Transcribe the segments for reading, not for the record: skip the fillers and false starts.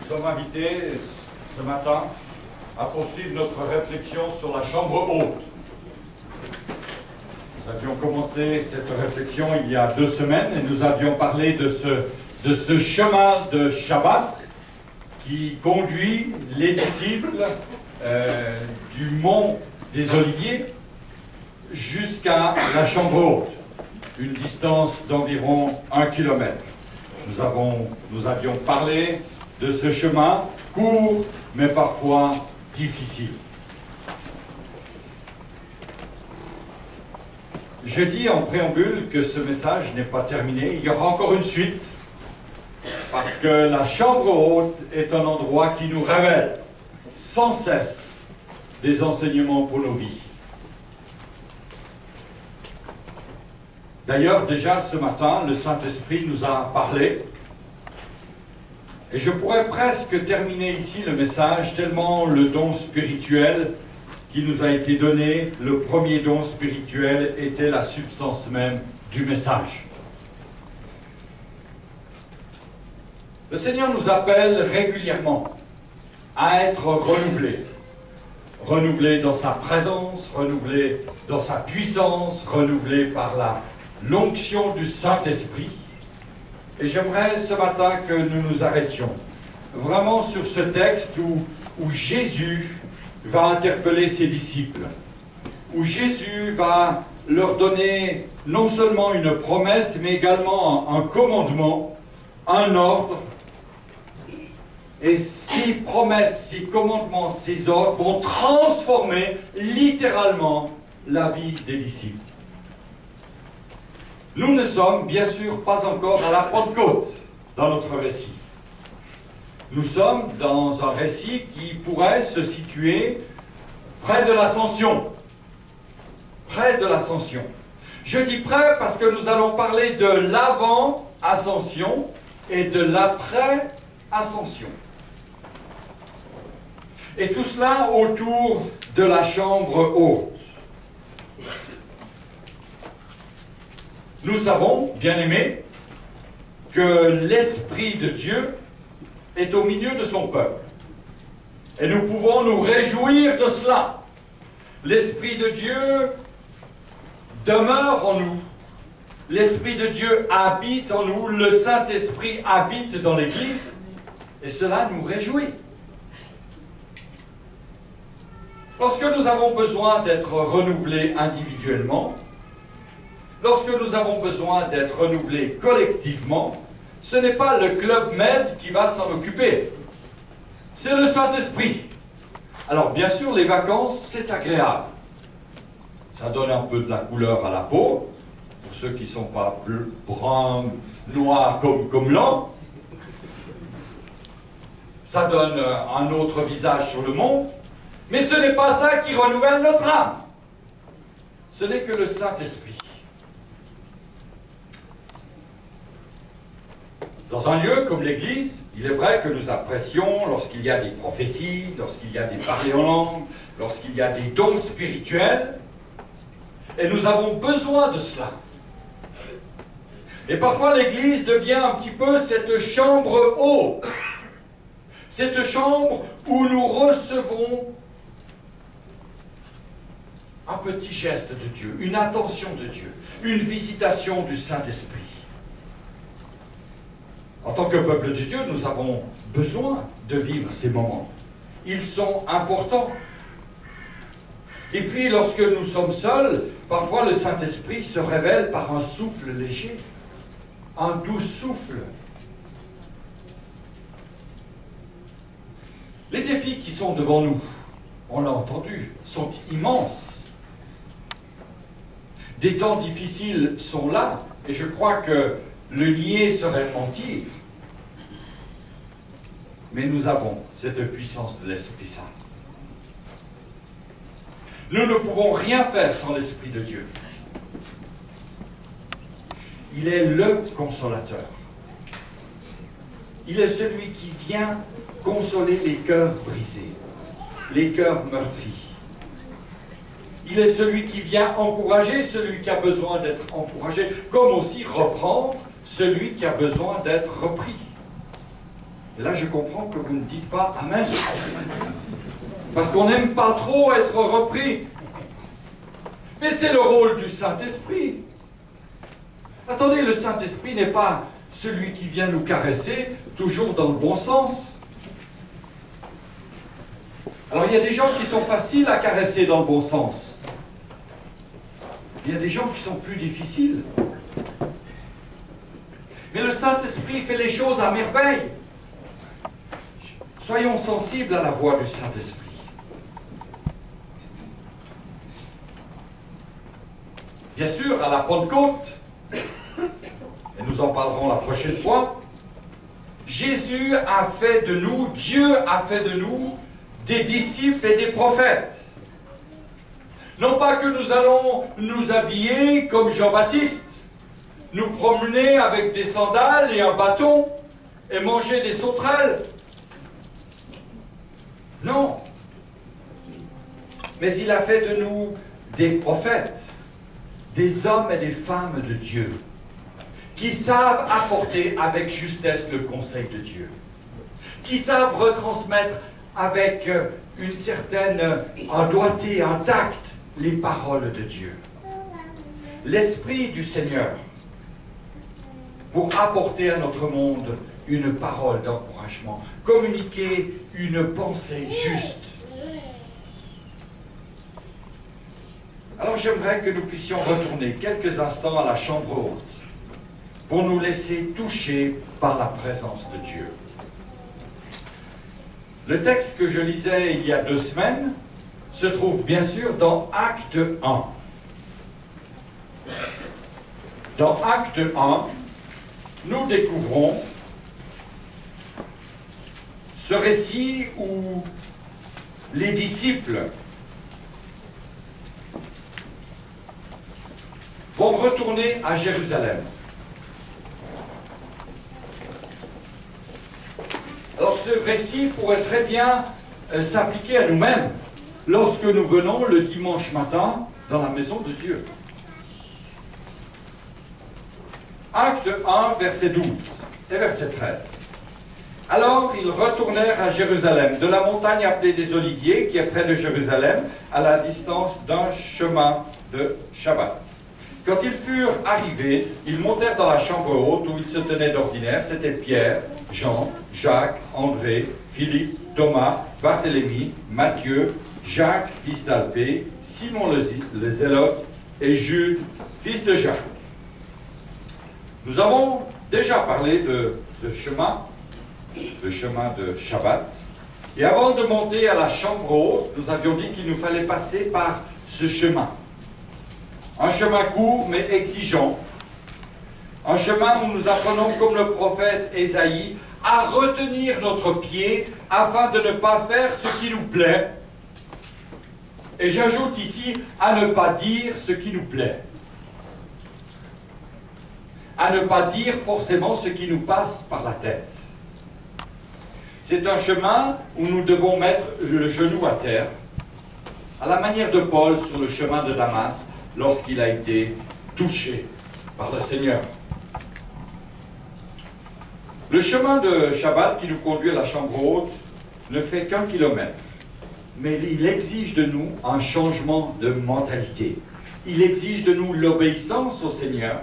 sommes invités ce matin à poursuivre notre réflexion sur la chambre haute. Nous avions commencé cette réflexion il y a 2 semaines et nous avions parlé de ce chemin de Shabbat qui conduit les disciples du mont des Oliviers jusqu'à la chambre haute, une distance d'environ 1 kilomètre. Nous avions parlé de ce chemin court, mais parfois difficile. Je dis en préambule que ce message n'est pas terminé. Il y aura encore une suite, parce que la chambre haute est un endroit qui nous révèle sans cesse des enseignements pour nos vies. D'ailleurs, déjà ce matin, le Saint-Esprit nous a parlé. Et je pourrais presque terminer ici le message, tellement le don spirituel qui nous a été donné, le premier don spirituel, était la substance même du message. Le Seigneur nous appelle régulièrement à être renouvelés. Renouvelés dans sa présence, renouvelés dans sa puissance, renouvelés par l'onction du Saint-Esprit. Et j'aimerais ce matin que nous nous arrêtions vraiment sur ce texte où Jésus va interpeller ses disciples, où Jésus va leur donner non seulement une promesse, mais également un commandement, un ordre. Et ces promesses, ces commandements, ces ordres vont transformer littéralement la vie des disciples. Nous ne sommes bien sûr pas encore à la Pentecôte dans notre récit. Nous sommes dans un récit qui pourrait se situer près de l'Ascension. Près de l'Ascension. Je dis près parce que nous allons parler de l'avant-ascension et de l'après-ascension. Et tout cela autour de la chambre haute. Nous savons, bien-aimés, que l'Esprit de Dieu est au milieu de son peuple. Et nous pouvons nous réjouir de cela. L'Esprit de Dieu demeure en nous. L'Esprit de Dieu habite en nous. Le Saint-Esprit habite dans l'Église. Et cela nous réjouit. Lorsque nous avons besoin d'être renouvelés individuellement, lorsque nous avons besoin d'être renouvelés collectivement, ce n'est pas le Club Med qui va s'en occuper. C'est le Saint-Esprit. Alors bien sûr, les vacances, c'est agréable. Ça donne un peu de la couleur à la peau, pour ceux qui ne sont pas bruns, noirs comme blancs. Ça donne un autre visage sur le monde. Mais ce n'est pas ça qui renouvelle notre âme. Ce n'est que le Saint-Esprit. Dans un lieu comme l'Église, il est vrai que nous apprécions lorsqu'il y a des prophéties, lorsqu'il y a des parlers en langue, lorsqu'il y a des dons spirituels, et nous avons besoin de cela. Et parfois l'Église devient un petit peu cette chambre haute, cette chambre où nous recevons un petit geste de Dieu, une attention de Dieu, une visitation du Saint-Esprit. En tant que peuple de Dieu, nous avons besoin de vivre ces moments. Ils sont importants. Et puis, lorsque nous sommes seuls, parfois le Saint-Esprit se révèle par un souffle léger, un doux souffle. Les défis qui sont devant nous, on l'a entendu, sont immenses. Des temps difficiles sont là, et je crois que le nier serait mentir. Mais nous avons cette puissance de l'Esprit Saint. Nous ne pouvons rien faire sans l'Esprit de Dieu. Il est le consolateur. Il est celui qui vient consoler les cœurs brisés, les cœurs meurtris. Il est celui qui vient encourager celui qui a besoin d'être encouragé, comme aussi reprendre celui qui a besoin d'être repris. Et là, je comprends que vous ne dites pas Amen. Parce qu'on n'aime pas trop être repris. Mais c'est le rôle du Saint-Esprit. Attendez, le Saint-Esprit n'est pas celui qui vient nous caresser, toujours dans le bon sens. Alors, il y a des gens qui sont faciles à caresser dans le bon sens. Il y a des gens qui sont plus difficiles. Mais le Saint-Esprit fait les choses à merveille. Soyons sensibles à la voix du Saint-Esprit. Bien sûr, à la Pentecôte, et nous en parlerons la prochaine fois, Jésus a fait de nous, Dieu a fait de nous des disciples et des prophètes. Non pas que nous allons nous habiller comme Jean-Baptiste, nous promener avec des sandales et un bâton et manger des sauterelles. Non. Mais il a fait de nous des prophètes, des hommes et des femmes de Dieu, qui savent apporter avec justesse le conseil de Dieu, qui savent retransmettre avec une certaine doigté, un tact, les paroles de Dieu. L'Esprit du Seigneur, pour apporter à notre monde une parole d'encouragement, communiquer une pensée juste. Alors j'aimerais que nous puissions retourner quelques instants à la chambre haute pour nous laisser toucher par la présence de Dieu. Le texte que je lisais il y a 2 semaines se trouve bien sûr dans Acte 1. Dans Acte 1, nous découvrons ce récit où les disciples vont retourner à Jérusalem. Alors ce récit pourrait très bien s'appliquer à nous-mêmes lorsque nous venons le dimanche matin dans la maison de Dieu. Acte 1, verset 12 et verset 13. Alors ils retournèrent à Jérusalem, de la montagne appelée des Oliviers, qui est près de Jérusalem, à la distance d'un chemin de Shabbat. Quand ils furent arrivés, ils montèrent dans la chambre haute où ils se tenaient d'ordinaire. C'était Pierre, Jean, Jacques, André, Philippe, Thomas, Barthélemy, Matthieu, Jacques, fils d'Alphée, Simon le Zélote et Jude, fils de Jacques. Nous avons déjà parlé de ce chemin, le chemin de Shabbat. Et avant de monter à la chambre haute, nous avions dit qu'il nous fallait passer par ce chemin. Un chemin court mais exigeant. Un chemin où nous apprenons, comme le prophète Ésaïe, à retenir notre pied afin de ne pas faire ce qui nous plaît. Et j'ajoute ici, à ne pas dire ce qui nous plaît. À ne pas dire forcément ce qui nous passe par la tête. C'est un chemin où nous devons mettre le genou à terre, à la manière de Paul sur le chemin de Damas, lorsqu'il a été touché par le Seigneur. Le chemin de Shabbat qui nous conduit à la chambre haute ne fait qu'1 kilomètre, mais il exige de nous un changement de mentalité. Il exige de nous l'obéissance au Seigneur.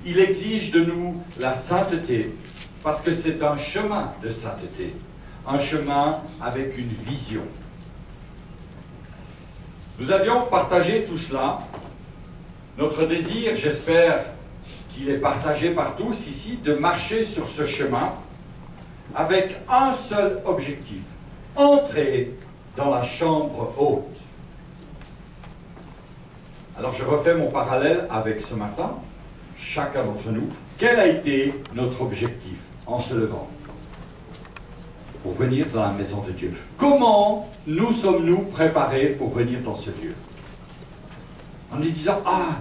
Il exige de nous la sainteté, parce que c'est un chemin de sainteté, un chemin avec une vision. Nous avions partagé tout cela. Notre désir, j'espère qu'il est partagé par tous ici, de marcher sur ce chemin avec un seul objectif: entrer dans la chambre haute. Alors je refais mon parallèle avec ce matin, chacun d'entre nous. Quel a été notre objectif en se levant pour venir dans la maison de Dieu? Comment nous sommes-nous préparés pour venir dans ce lieu? En lui disant, ah,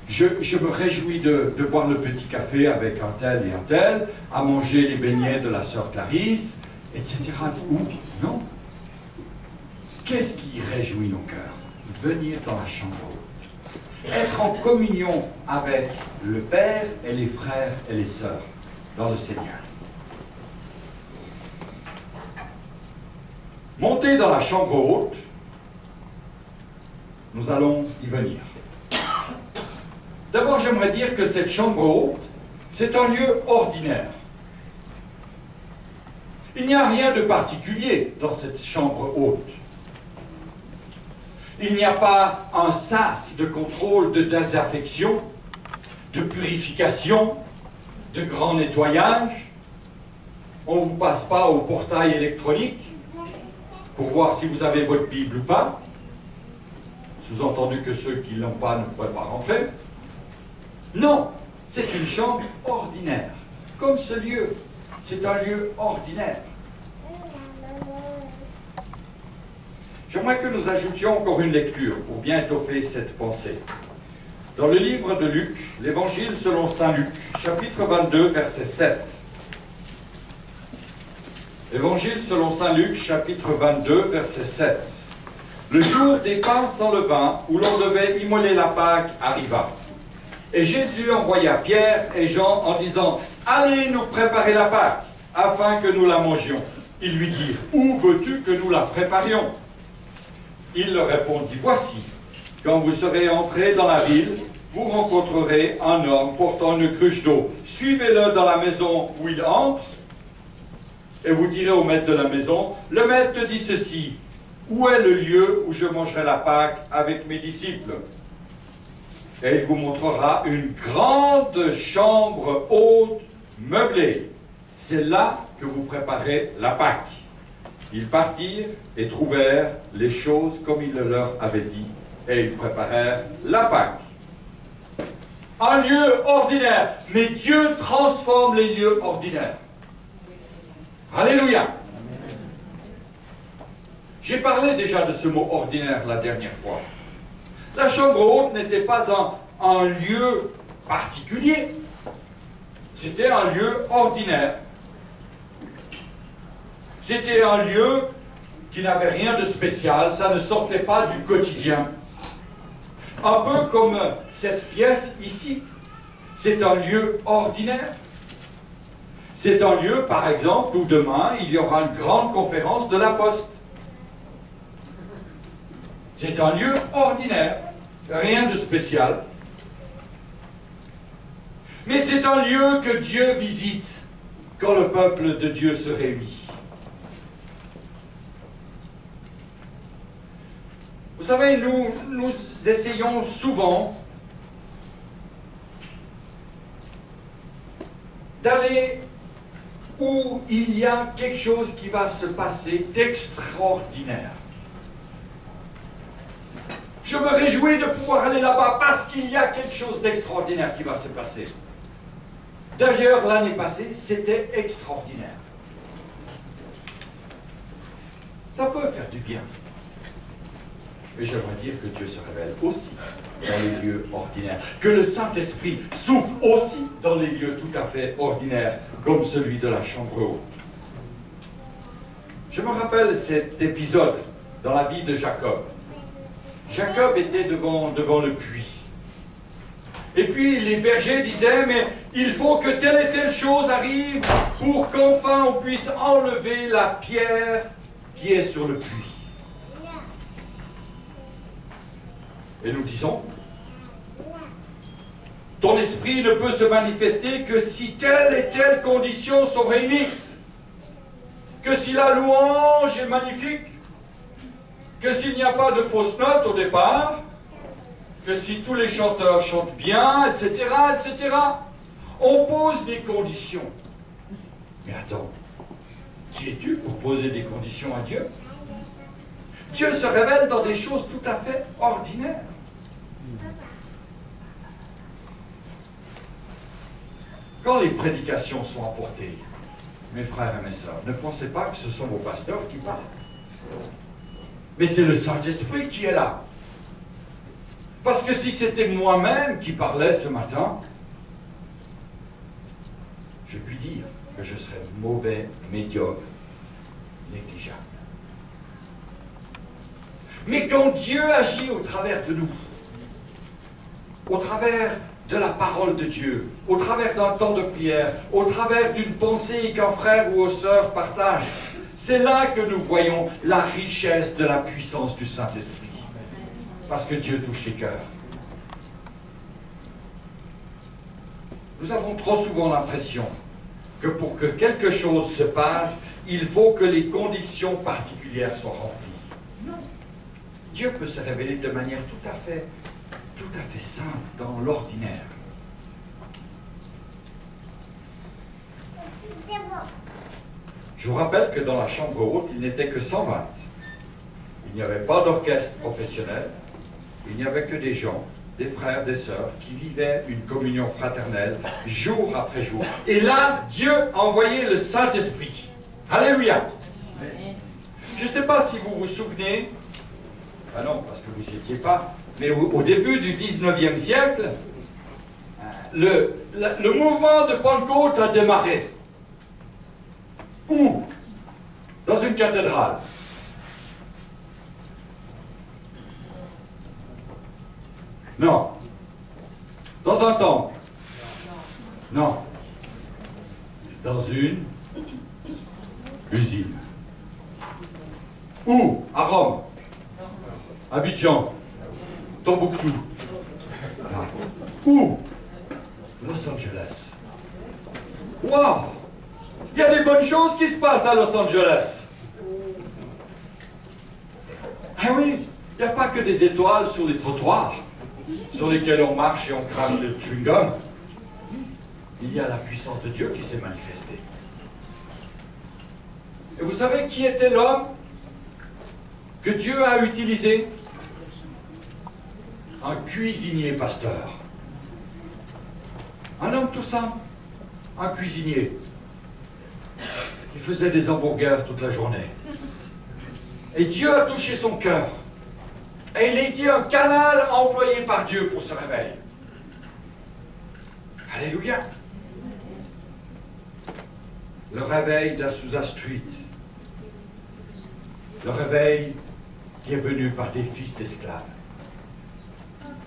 je me réjouis de boire le petit café avec un tel et un tel, à manger les beignets de la sœur Clarisse, etc. Ou non. Qu'est-ce qui réjouit nos cœurs? Venir dans la chambre haute. Être en communion avec le Père et les frères et les sœurs dans le Seigneur. Montez dans la chambre haute, nous allons y venir. D'abord, j'aimerais dire que cette chambre haute, c'est un lieu ordinaire. Il n'y a rien de particulier dans cette chambre haute. Il n'y a pas un sas de contrôle de désinfection, de purification, de grand nettoyage. On ne vous passe pas au portail électronique pour voir si vous avez votre Bible ou pas. Sous-entendu que ceux qui ne l'ont pas ne pourraient pas rentrer. Non, c'est une chambre ordinaire, comme ce lieu. C'est un lieu ordinaire. J'aimerais que nous ajoutions encore une lecture pour bien étoffer cette pensée. Dans le livre de Luc, l'Évangile selon saint Luc, chapitre 22, verset 7. Évangile selon saint Luc, chapitre 22, verset 7. Le jour des pains sans levain, où l'on devait immoler la Pâque, arriva. Et Jésus envoya Pierre et Jean en disant « Allez nous préparer la Pâque, afin que nous la mangions. » Ils lui dirent « Où veux-tu que nous la préparions ?» Il leur répondit « Voici, quand vous serez entrés dans la ville, vous rencontrerez un homme portant une cruche d'eau. Suivez-le dans la maison où il entre, et vous direz au maître de la maison, le maître dit ceci, où est le lieu où je mangerai la Pâque avec mes disciples? Et il vous montrera une grande chambre haute, meublée. C'est là que vous préparez la Pâque. Ils partirent et trouvèrent les choses comme il le leur avait dit, et ils préparèrent la Pâque. Un lieu ordinaire, mais Dieu transforme les lieux ordinaires. Alléluia. J'ai parlé déjà de ce mot ordinaire la dernière fois. La chambre haute n'était pas un lieu particulier. C'était un lieu ordinaire. C'était un lieu qui n'avait rien de spécial, ça ne sortait pas du quotidien. Un peu comme cette pièce ici. C'est un lieu ordinaire. C'est un lieu, par exemple, où demain, il y aura une grande conférence de la Poste. C'est un lieu ordinaire, rien de spécial. Mais c'est un lieu que Dieu visite quand le peuple de Dieu se réunit. Vous savez, nous essayons souvent d'aller où il y a quelque chose qui va se passer d'extraordinaire. Je me réjouis de pouvoir aller là-bas parce qu'il y a quelque chose d'extraordinaire qui va se passer. D'ailleurs, l'année passée, c'était extraordinaire. Ça peut faire du bien. Mais j'aimerais dire que Dieu se révèle aussi dans les lieux ordinaires. Que le Saint-Esprit souffle aussi dans les lieux tout à fait ordinaires, comme celui de la chambre haute. Je me rappelle cet épisode dans la vie de Jacob. Jacob était devant le puits. Et puis les bergers disaient, mais il faut que telle et telle chose arrive pour qu'enfin on puisse enlever la pierre qui est sur le puits. Et nous disons, ton esprit ne peut se manifester que si telle et telle conditions sont réunies. Que si la louange est magnifique, que s'il n'y a pas de fausses notes au départ, que si tous les chanteurs chantent bien, etc., etc. On pose des conditions. Mais attends, qui es-tu pour poser des conditions à Dieu? Dieu se révèle dans des choses tout à fait ordinaires. Quand les prédications sont apportées, mes frères et mes sœurs, ne pensez pas que ce sont vos pasteurs qui parlent. Mais c'est le Saint-Esprit qui est là. Parce que si c'était moi-même qui parlais ce matin, je puis dire que je serais mauvais, médiocre, négligeable. Mais quand Dieu agit au travers de nous, au travers de la parole de Dieu, au travers d'un temps de prière, au travers d'une pensée qu'un frère ou une sœur partage, C'est là que nous voyons la richesse de la puissance du Saint-Esprit. Parce que Dieu touche les cœurs. Nous avons trop souvent l'impression que pour que quelque chose se passe, il faut que les conditions particulières soient remplies. Non. Dieu peut se révéler de manière tout à fait simple, dans l'ordinaire. Je vous rappelle que dans la chambre haute, il n'était que 120. Il n'y avait pas d'orchestre professionnel, il n'y avait que des gens, des frères, des sœurs, qui vivaient une communion fraternelle, jour après jour. Et là, Dieu a envoyé le Saint-Esprit. Alléluia! Je ne sais pas si vous vous souvenez, ah non, parce que vous n'y étiez pas, mais au début du 19e siècle, le mouvement de Pentecôte a démarré. Où? Dans une cathédrale. Non. Dans un temple. Non. Dans une usine. Où? À Rome. Abidjan. Tombouctou. Où? Los Angeles. Waouh! Il y a des bonnes choses qui se passent à Los Angeles. Ah oui, il n'y a pas que des étoiles sur les trottoirs sur lesquels on marche et on crame le chewing-gum. Il y a la puissance de Dieu qui s'est manifestée. Et vous savez qui était l'homme que Dieu a utilisé? Un cuisinier pasteur. Un homme tout simple. Un cuisinier. Il faisait des hamburgers toute la journée. Et Dieu a touché son cœur. Et il a été un canal employé par Dieu pour ce réveil. Alléluia. Le réveil d'Azusa Street. Le réveil qui est venu par des fils d'esclaves.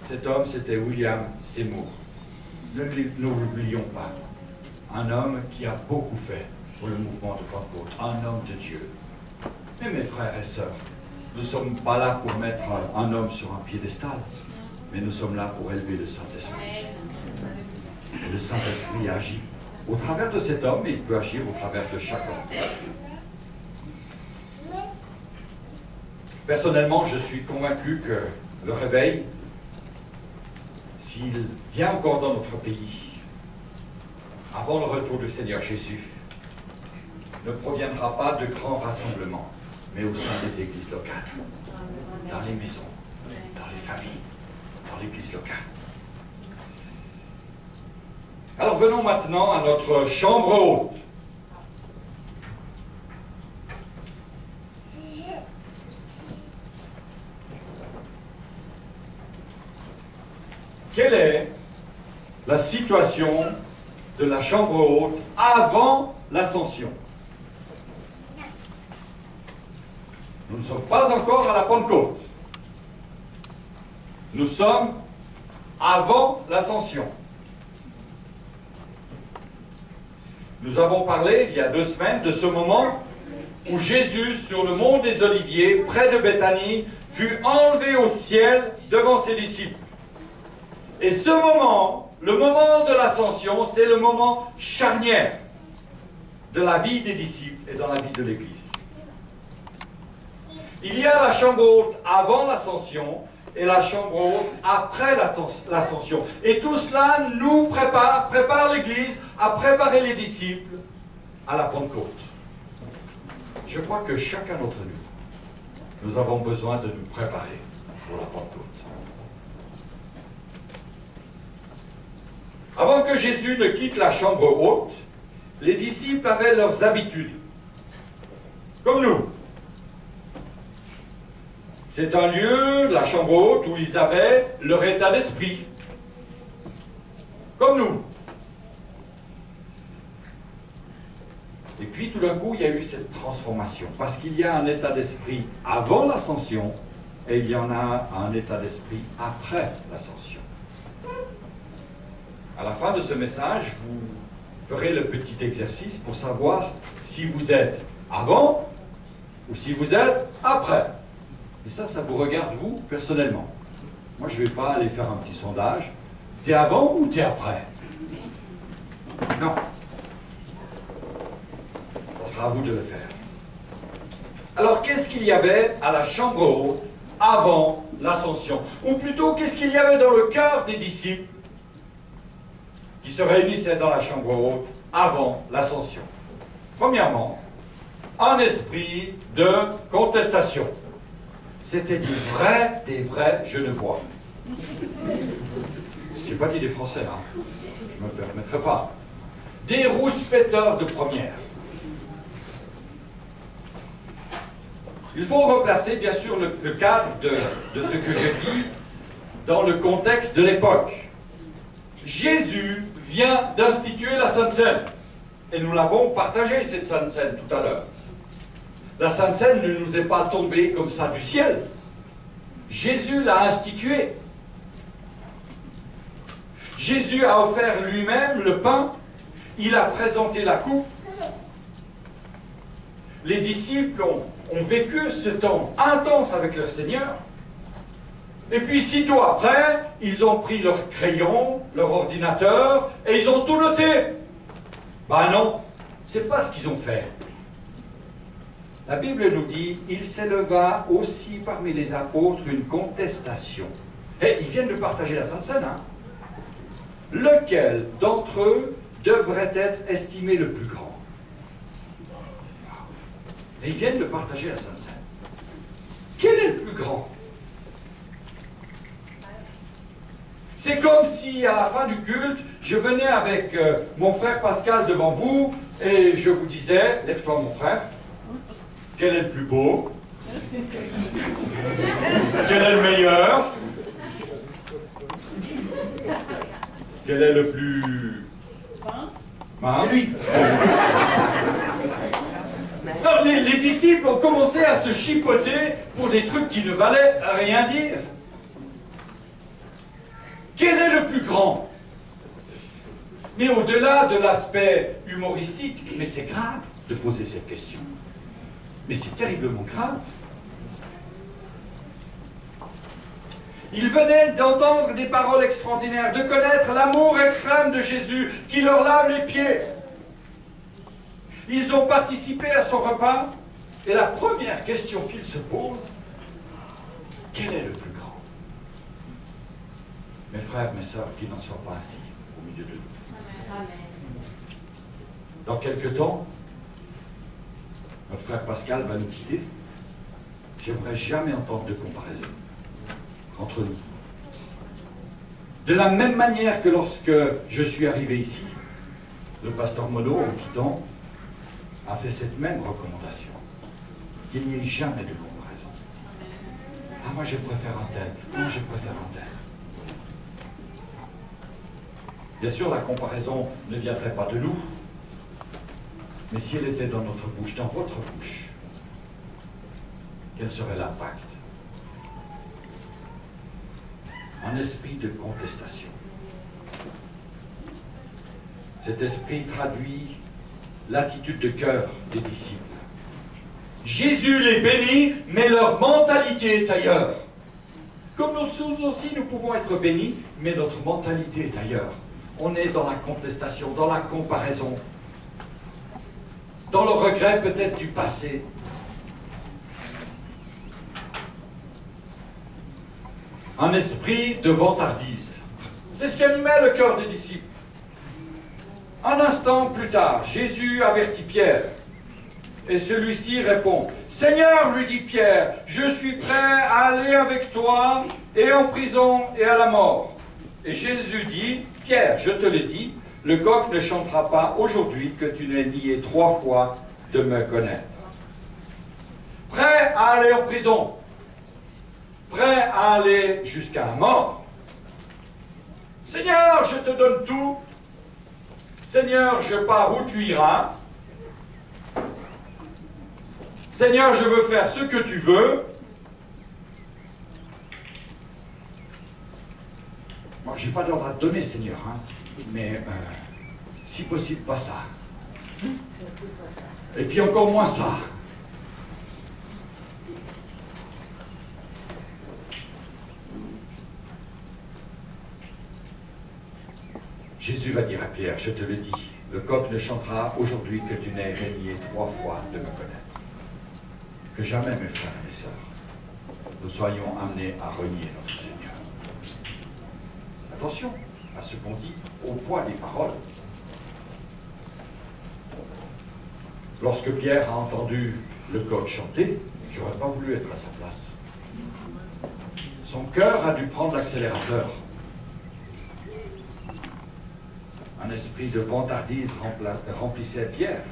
Cet homme, c'était William Seymour. Ne l'oublions pas. Un homme qui a beaucoup fait pour le mouvement de Pentecôte. Un homme de Dieu. Mais mes frères et sœurs, nous ne sommes pas là pour mettre un homme sur un piédestal, mais nous sommes là pour élever le Saint-Esprit. Et le Saint-Esprit agit au travers de cet homme, et il peut agir au travers de chaque homme. Personnellement, je suis convaincu que le réveil, s'il vient encore dans notre pays, avant le retour du Seigneur Jésus, ne proviendra pas de grands rassemblements, mais au sein des églises locales, dans les maisons, dans les familles, dans l'église locale. Alors venons maintenant à notre chambre haute. Quelle est la situation de la chambre haute avant l'ascension? Nous ne sommes pas encore à la Pentecôte. Nous sommes avant l'ascension. Nous avons parlé il y a 2 semaines de ce moment où Jésus, sur le mont des Oliviers, près de Béthanie, fut enlevé au ciel devant ses disciples. Et ce moment, le moment de l'ascension, c'est le moment charnière de la vie des disciples et dans la vie de l'Église. Il y a la chambre haute avant l'ascension et la chambre haute après l'ascension. Et tout cela nous prépare l'Église à préparer les disciples à la Pentecôte. Je crois que chacun d'entre nous, nous avons besoin de nous préparer pour la Pentecôte. Avant que Jésus ne quitte la chambre haute, les disciples avaient leurs habitudes, comme nous. C'est un lieu, la chambre haute, où ils avaient leur état d'esprit, comme nous. Et puis tout d'un coup, il y a eu cette transformation, parce qu'il y a un état d'esprit avant l'ascension, et il y en a un état d'esprit après l'ascension. À la fin de ce message, vous ferez le petit exercice pour savoir si vous êtes avant ou si vous êtes après. Et ça vous regarde vous, personnellement. Moi, je ne vais pas aller faire un petit sondage. T'es avant ou t'es après? Non. Ça sera à vous de le faire. Alors, qu'est-ce qu'il y avait à la chambre haute avant l'ascension? Ou plutôt, qu'est-ce qu'il y avait dans le cœur des disciples qui se réunissaient dans la chambre haute avant l'ascension? Premièrement, un esprit de contestation. C'était des vrais Genevois. Je n'ai pas dit des Français, hein. Je ne me permettrai pas. Des rouspéteurs de première. Il faut replacer, bien sûr, le cadre de ce que je dis dans le contexte de l'époque. Jésus vient d'instituer la Sainte Seine. Et nous l'avons partagée, cette Sainte Seine, tout à l'heure. La Sainte Seine ne nous est pas tombée comme ça du ciel. Jésus l'a instituée. Jésus a offert lui-même le pain. Il a présenté la coupe. Les disciples ont vécu ce temps intense avec leur Seigneur. Et puis, sitôt après, ils ont pris leur crayon, leur ordinateur, et ils ont tout noté. Ben non, c'est pas ce qu'ils ont fait. La Bible nous dit, il s'éleva aussi parmi les apôtres une contestation. Et ils viennent de partager la Sainte Seine, hein. Lequel d'entre eux devrait être estimé le plus grand? Et ils viennent de partager la Sainte Seine. Quel est le plus grand? C'est comme si, à la fin du culte, je venais avec mon frère Pascal devant vous, et je vous disais, lève-toi mon frère, quel est le plus beau? Quel est le meilleur? Quel est le plus... mince? C'est lui. Alors, les disciples ont commencé à se chipoter pour des trucs qui ne valaient rien dire. Quel est le plus grand? Mais au-delà de l'aspect humoristique, mais c'est grave de poser cette question. Mais c'est terriblement grave. Ils venaient d'entendre des paroles extraordinaires, de connaître l'amour extrême de Jésus qui leur lave les pieds. Ils ont participé à son repas et la première question qu'ils se posent, quel est le plus grand? Mes frères, mes sœurs, qui n'en soient pas assis au milieu de nous. Amen. Dans quelque temps, notre frère Pascal va nous quitter. J'aimerais jamais entendre de comparaison entre nous. De la même manière que lorsque je suis arrivé ici, le pasteur Monod, en quittant, a fait cette même recommandation. Qu'il n'y ait jamais de comparaison. Ah, moi je préfère un tel. Non, je préfère un tel. Bien sûr, la comparaison ne viendrait pas de nous, mais si elle était dans notre bouche, dans votre bouche, quel serait l'impact? Un esprit de contestation. Cet esprit traduit l'attitude de cœur des disciples. Jésus les bénit, mais leur mentalité est ailleurs. Comme nous aussi, nous pouvons être bénis, mais notre mentalité est ailleurs. On est dans la contestation, dans la comparaison, dans le regret peut-être du passé. Un esprit de vantardise. C'est ce qui animait le cœur des disciples. Un instant plus tard, Jésus avertit Pierre. Et celui-ci répond, « Seigneur, lui dit Pierre, je suis prêt à aller avec toi et en prison et à la mort. » Et Jésus dit, « Pierre, je te le dis, le coq ne chantera pas aujourd'hui que tu n'aies nié 3 fois de me connaître. » Prêt à aller en prison, prêt à aller jusqu'à la mort. « Seigneur, je te donne tout. Seigneur, je pars où tu iras. Seigneur, je veux faire ce que tu veux. » Moi, je n'ai pas d'ordre à te donner, Seigneur, hein, mais si possible, pas ça. Et puis encore moins ça. Jésus va dire à Pierre, je te le dis, le coq ne chantera aujourd'hui que tu n'aies régné 3 fois de me connaître. Que jamais, mes frères et mes sœurs, nous soyons amenés à renier notre Seigneur. Attention à ce qu'on dit au poids des paroles. Lorsque Pierre a entendu le coq chanter, j'aurais pas voulu être à sa place. Son cœur a dû prendre l'accélérateur. Un esprit de vantardise remplissait Pierre.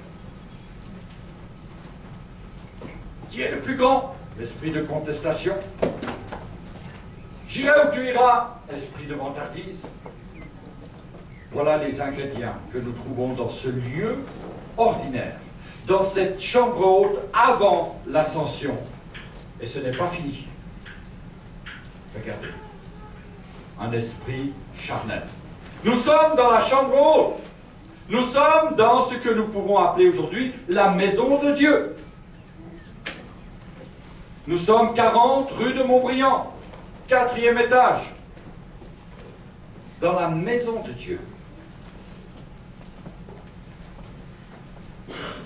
Qui est le plus grand? L'esprit de contestation. J'irai où tu iras, esprit de vantardise. Voilà les ingrédients que nous trouvons dans ce lieu ordinaire, dans cette chambre haute avant l'ascension. Et ce n'est pas fini. Regardez. Un esprit charnel. Nous sommes dans la chambre haute. Nous sommes dans ce que nous pouvons appeler aujourd'hui la maison de Dieu. Nous sommes 40 rue de Montbriand, 4e étage, dans la maison de Dieu.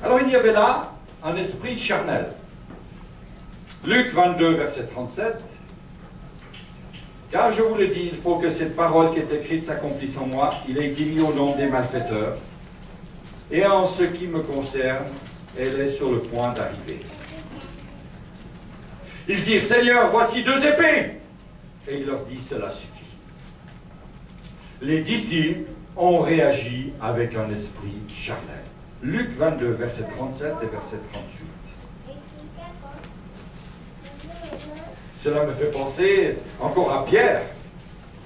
Alors il y avait là un esprit charnel. Luc 22, verset 37. Car je vous le dis, il faut que cette parole qui est écrite s'accomplisse en moi. Il a été mis au nom des malfaiteurs. Et en ce qui me concerne, elle est sur le point d'arriver. Ils dirent, Seigneur, voici 2 épées. Et il leur dit, cela suffit. Les disciples ont réagi avec un esprit charnel. Luc 22, verset 37 et verset 38. Cela me fait penser encore à Pierre,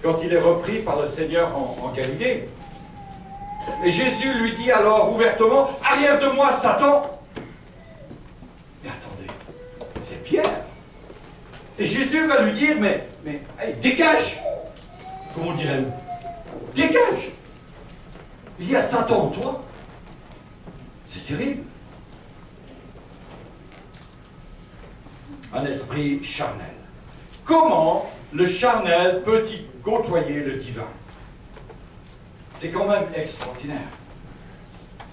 quand il est repris par le Seigneur en Galilée. Et Jésus lui dit alors ouvertement, « Arrière de moi, Satan !» Mais attendez, c'est Pierre. Et Jésus va lui dire, mais hey, dégage! Comment dirait-il? Dégage! Il y a Satan en toi. C'est terrible. Un esprit charnel. Comment le charnel peut-il côtoyer le divin? C'est quand même extraordinaire.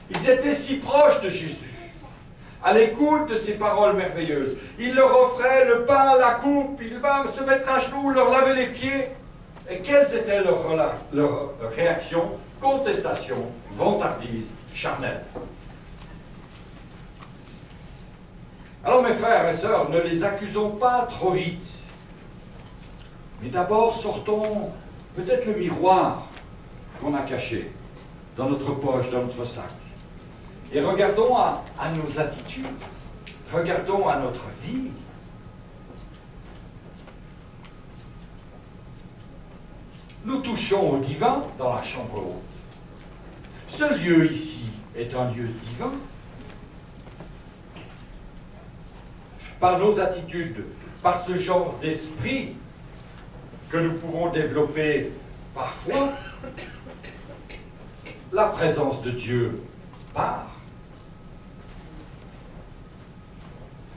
Ils étaient si proches de Jésus, à l'écoute de ses paroles merveilleuses. Il leur offrait le pain, la coupe, il va se mettre à genoux, leur laver les pieds. Et quelles étaient leurs réactions? Contestation, vantardise, charnel. Alors mes frères et mes sœurs, ne les accusons pas trop vite. Mais d'abord sortons peut-être le miroir qu'on a caché dans notre poche, dans notre sac. Et regardons à nos attitudes. Regardons à notre vie. Nous touchons au divin dans la chambre haute. Ce lieu ici est un lieu divin. Par nos attitudes, par ce genre d'esprit que nous pouvons développer parfois, la présence de Dieu part.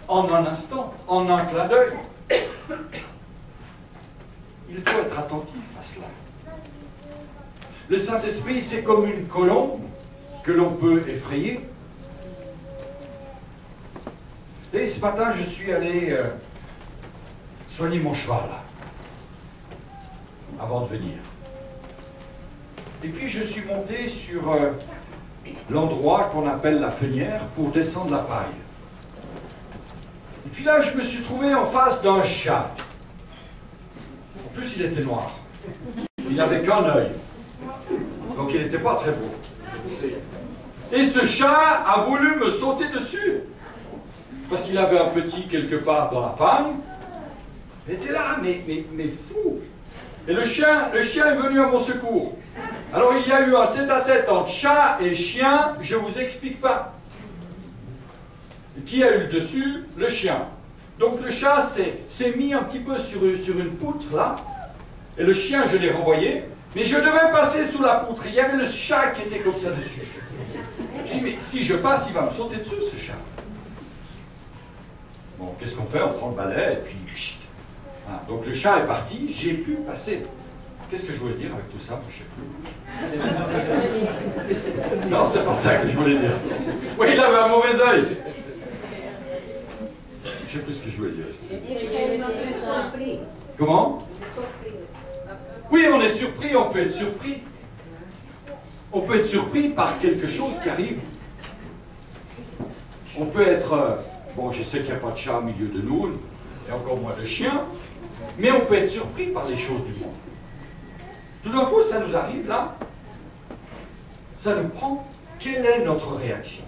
En un instant, en un clin d'œil. Il faut être attentif à cela. Le Saint-Esprit, c'est comme une colombe que l'on peut effrayer. Et ce matin, je suis allé soigner mon cheval, avant de venir. Et puis, je suis monté sur l'endroit qu'on appelle la fenière pour descendre la paille. Et puis là, je me suis trouvé en face d'un chat. En plus, il était noir. Il n'avait qu'un œil. Donc, il n'était pas très beau. Et ce chat a voulu me sauter dessus. Parce qu'il avait un petit quelque part dans la panne. Il était là, mais fou. Et le chien est venu à mon secours. Alors il y a eu un tête-à-tête entre chat et chien, je ne vous explique pas. Et qui a eu le dessus? Le chien. Donc le chat s'est mis un petit peu sur une poutre là. Et le chien, je l'ai renvoyé. Mais je devais passer sous la poutre. Il y avait le chat qui était comme ça dessus. Je dis, mais si je passe, il va me sauter dessus ce chat. Bon, qu'est-ce qu'on fait? On prend le balai et puis... Voilà. Donc le chat est parti, j'ai pu passer. Qu'est-ce que je voulais dire avec tout ça? Je ne sais plus. Non, c'est pas ça que je voulais dire. Oui, il avait un mauvais œil. Je ne sais plus ce que je voulais dire. Comment? Oui, on est surpris, on peut être surpris. On peut être surpris par quelque chose qui arrive. On peut être... bon, je sais qu'il n'y a pas de chat au milieu de nous, et encore moins de chiens, mais on peut être surpris par les choses du monde. Tout d'un coup, ça nous arrive là, ça nous prend. Quelle est notre réaction?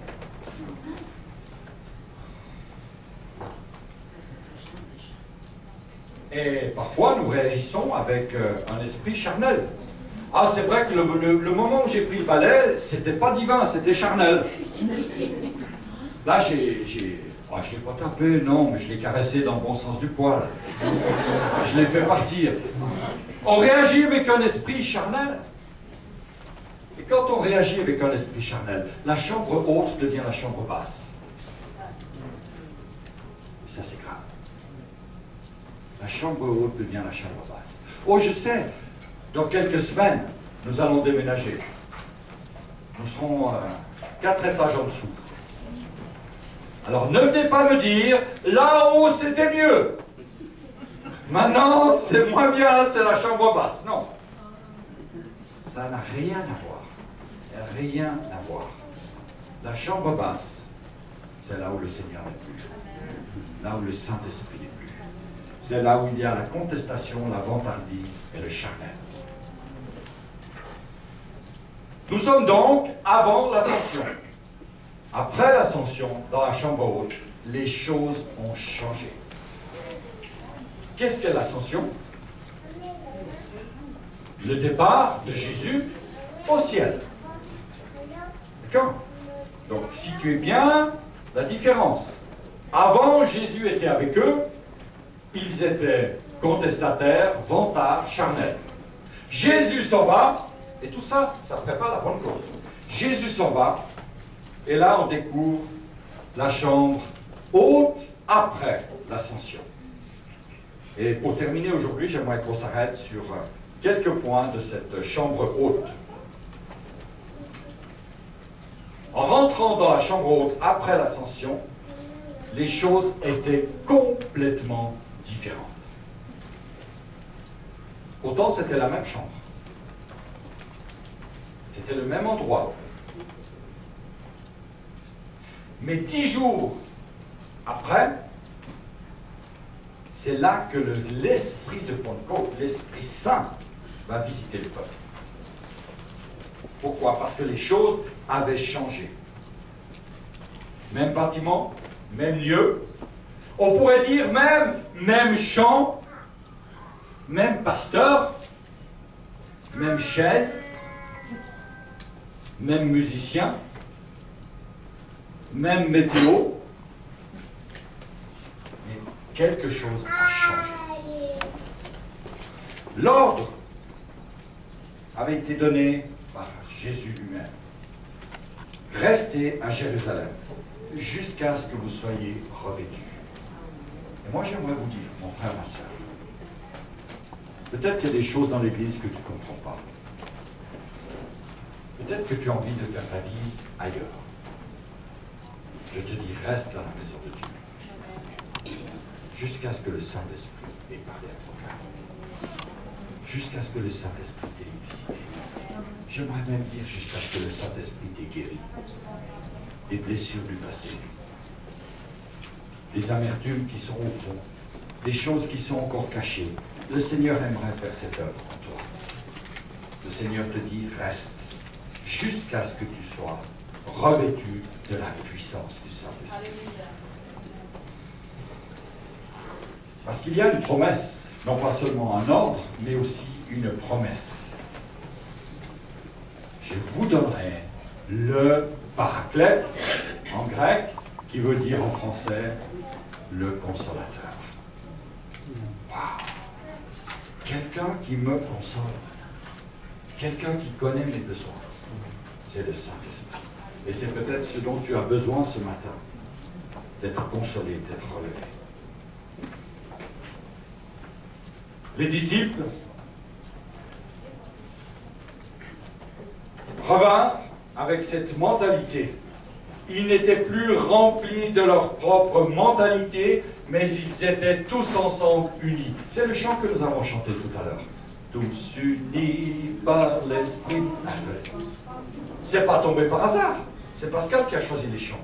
Et parfois, nous réagissons avec un esprit charnel. Ah, c'est vrai que le moment où j'ai pris le balai, c'était pas divin, c'était charnel. Là, je ne l'ai pas tapé, non, mais je l'ai caressé dans le bon sens du poil. Je l'ai fait partir. On réagit avec un esprit charnel. Et quand on réagit avec un esprit charnel, la chambre haute devient la chambre basse. Et ça, c'est grave. La chambre haute devient la chambre basse. Oh, je sais, dans quelques semaines, nous allons déménager. Nous serons 4 étages en dessous. Alors ne venez pas me dire, là-haut c'était mieux. Maintenant c'est moins bien, c'est la chambre basse. Non. Ça n'a rien à voir. Rien à voir. La chambre basse, c'est là où le Seigneur n'est plus. Là où le Saint-Esprit n'est plus. C'est là où il y a la contestation, la vantardise et le charnel. Nous sommes donc avant l'ascension. Après l'ascension, dans la chambre haute, les choses ont changé. Qu'est-ce qu'est l'ascension? Le départ de Jésus au ciel. D'accord? Donc, si tu es bien, la différence. Avant, Jésus était avec eux, ils étaient contestataires, vantards, charnels. Jésus s'en va, et tout ça, ça prépare la Pentecôte. Jésus s'en va, et là, on découvre la chambre haute après l'ascension. Et pour terminer aujourd'hui, j'aimerais qu'on s'arrête sur quelques points de cette chambre haute. En rentrant dans la chambre haute après l'ascension, les choses étaient complètement différentes. Pourtant, c'était la même chambre. C'était le même endroit. Mais 10 jours après, c'est là que l'esprit de Pentecôte, l'Esprit Saint, va visiter le peuple. Pourquoi? Parce que les choses avaient changé. Même bâtiment, même lieu, on pourrait dire même chant, même pasteur, même chaise, même musicien, même météo, mais quelque chose a changé. L'ordre avait été donné par Jésus lui-même. Restez à Jérusalem jusqu'à ce que vous soyez revêtus. Et moi j'aimerais vous dire, mon frère, ma soeur, peut-être qu'il y a des choses dans l'Église que tu ne comprends pas. Peut-être que tu as envie de faire ta vie ailleurs. Je te dis, reste dans la maison de Dieu. Jusqu'à ce que le Saint-Esprit ait parlé à ton cœur. Jusqu'à ce que le Saint-Esprit t'ait visité. J'aimerais même dire jusqu'à ce que le Saint-Esprit t'ait guéri. Des blessures du passé. Des amertumes qui sont au fond. Des choses qui sont encore cachées. Le Seigneur aimerait faire cette œuvre en toi. Le Seigneur te dit, reste. Jusqu'à ce que tu sois revêtu de la puissance du Saint-Esprit. Parce qu'il y a une promesse, non pas seulement un ordre, mais aussi une promesse. Je vous donnerai le paraclète, en grec, qui veut dire en français le consolateur. Wow. Quelqu'un qui me console. Quelqu'un qui connaît mes besoins. C'est le Saint-Esprit. Et c'est peut-être ce dont tu as besoin ce matin. D'être consolé, d'être relevé. Les disciples revinrent avec cette mentalité. Ils n'étaient plus remplis de leur propre mentalité, mais ils étaient tous ensemble unis. C'est le chant que nous avons chanté tout à l'heure. Tous unis par l'Esprit. C'est pas tombé par hasard. C'est Pascal qui a choisi les chants.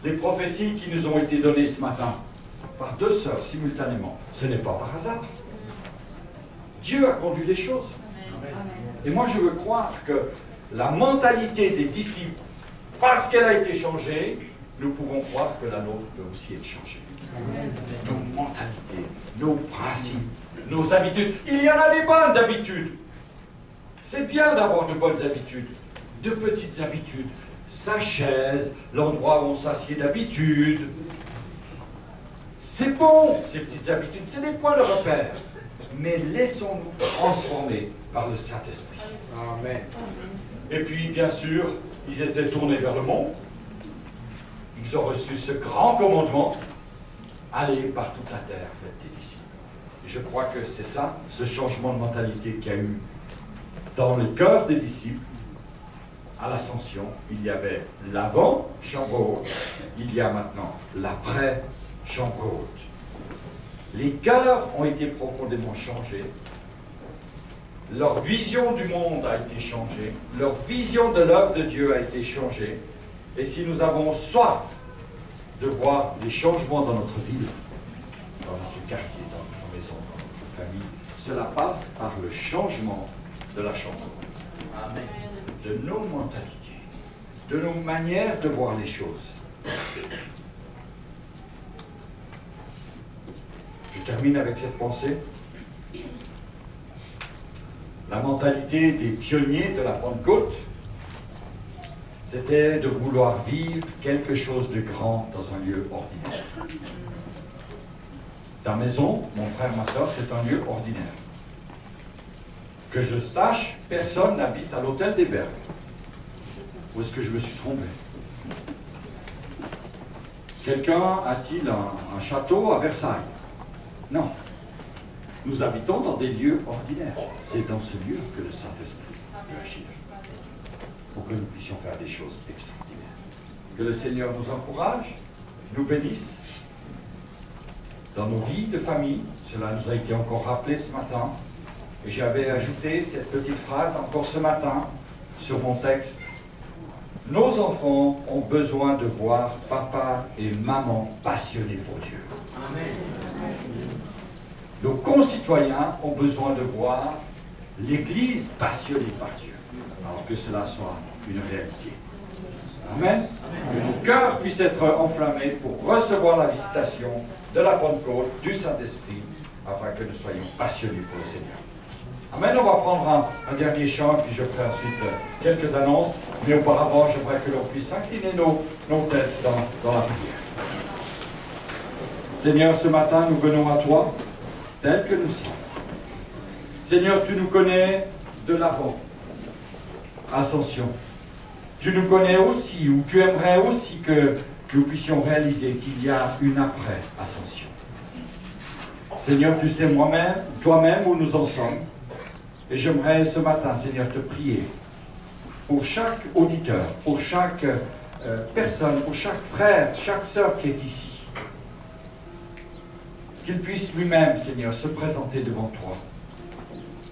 Les prophéties qui nous ont été données ce matin par deux sœurs simultanément, ce n'est pas par hasard. Dieu a conduit les choses. Et moi je veux croire que la mentalité des disciples, parce qu'elle a été changée, nous pouvons croire que la nôtre peut aussi être changée. Nos mentalités, nos principes, nos habitudes. Il y en a des bonnes d'habitudes. C'est bien d'avoir de bonnes habitudes, de petites habitudes. Sa chaise, l'endroit où on s'assied d'habitude. C'est bon, ces petites habitudes, c'est des points de repère. Mais laissons-nous transformer par le Saint-Esprit. Amen. Et puis, bien sûr, ils étaient tournés vers le monde. Ils ont reçu ce grand commandement. Allez par toute la terre, faites des disciples. Et je crois que c'est ça, ce changement de mentalité qu'il y a eu dans le cœur des disciples. À l'ascension, il y avait l'avant chambre haute, il y a maintenant l'après chambre haute. Les cœurs ont été profondément changés. Leur vision du monde a été changée. Leur vision de l'œuvre de Dieu a été changée. Et si nous avons soif de voir des changements dans notre ville, dans notre quartier, dans notre maison, dans notre famille, cela passe par le changement de la chambre haute. Amen. De nos mentalités, de nos manières de voir les choses. Je termine avec cette pensée. La mentalité des pionniers de la Pentecôte, c'était de vouloir vivre quelque chose de grand dans un lieu ordinaire. Ta maison, mon frère, ma soeur, c'est un lieu ordinaire. Que je sache, personne n'habite à l'hôtel des Bergues. Où est-ce que je me suis trompé? Quelqu'un a-t-il un château à Versailles? Non. Nous habitons dans des lieux ordinaires. C'est dans ce lieu que le Saint-Esprit peut agir. Pour que nous puissions faire des choses extraordinaires. Que le Seigneur nous encourage, nous bénisse dans nos vies de famille. Cela nous a été encore rappelé ce matin. Et j'avais ajouté cette petite phrase encore ce matin sur mon texte. Nos enfants ont besoin de voir papa et maman passionnés pour Dieu. Amen. Nos concitoyens ont besoin de voir l'Église passionnée par Dieu, alors que cela soit une réalité. Amen. Que nos cœurs puissent être enflammés pour recevoir la visitation de la Pentecôte, du Saint-Esprit, afin que nous soyons passionnés pour le Seigneur. Amen. On va prendre un dernier chant, puis je ferai ensuite quelques annonces. Mais auparavant, j'aimerais que l'on puisse incliner nos têtes dans la prière. Seigneur, ce matin, nous venons à toi, tel que nous sommes. Seigneur, tu nous connais de l'avant, ascension. Tu nous connais aussi, ou tu aimerais aussi que nous puissions réaliser qu'il y a une après ascension. Seigneur, tu sais moi-même, toi-même où nous en sommes. Et j'aimerais ce matin, Seigneur, te prier pour chaque auditeur, pour chaque personne, pour chaque frère, chaque sœur qui est ici. Qu'il puisse lui-même, Seigneur, se présenter devant toi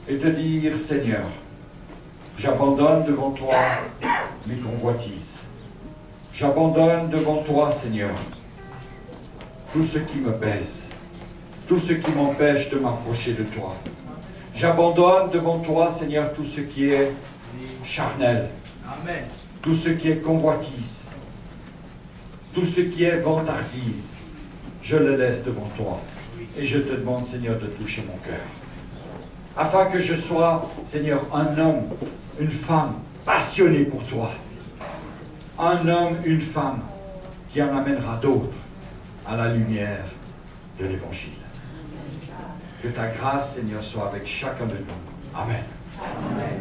et te dire, Seigneur, j'abandonne devant toi mes convoitises. J'abandonne devant toi, Seigneur, tout ce qui me pèse, tout ce qui m'empêche de m'approcher de toi. J'abandonne devant toi, Seigneur, tout ce qui est charnel, Amen. tout ce qui est convoitise, tout ce qui est vantardise. Je le laisse devant toi. Et je te demande, Seigneur, de toucher mon cœur. Afin que je sois, Seigneur, un homme, une femme passionnée pour toi. Un homme, une femme qui en amènera d'autres à la lumière de l'Évangile. Que ta grâce, Seigneur, soit avec chacun de nous. Amen. Amen.